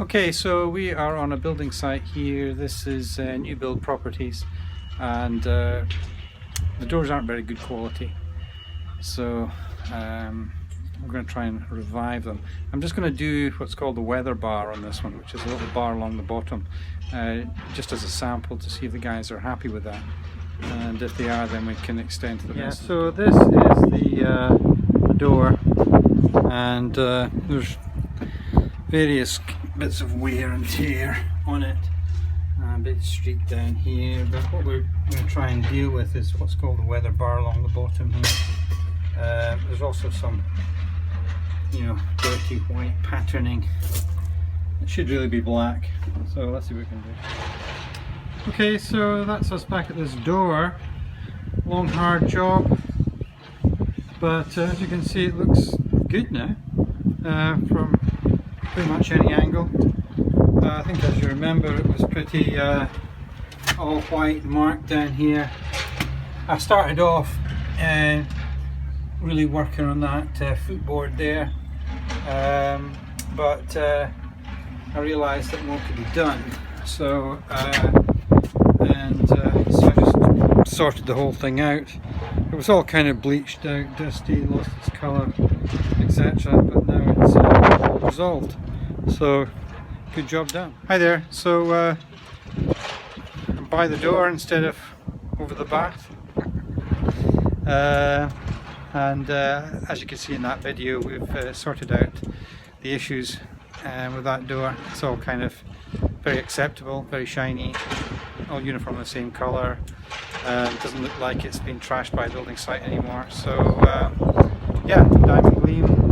Okay, so we are on a building site here. This is new build properties, and the doors aren't very good quality, so we're going to try and revive them. I'm just going to do what's called the weather bar on this one, which is a little bar along the bottom, just as a sample to see if the guys are happy with that, and if they are, then we can extend to the rest. So this is the door, and there's various bits of wear and tear on it, a bit streaked down here, but what we're going to try and deal with is what's called the weather bar along the bottom here. There's also some, dirty white patterning. It should really be black, so let's see what we can do. Okay, so that's us back at this door. Long hard job, but as you can see it looks good now from pretty much any angle. I think, as you remember, it was pretty all white marked down here. I started off really working on that footboard there, but I realised that more could be done, so I just sorted the whole thing out. It was all kind of bleached out, dusty, lost its colour, etc., but now it's resolved. So, good job done. Hi there. So, by the door instead of over the bath. As you can see in that video, we've sorted out the issues with that door. It's all kind of very acceptable, very shiny, all uniform the same colour. It doesn't look like it's been trashed by a building site anymore. So, yeah, Diamond Gleam.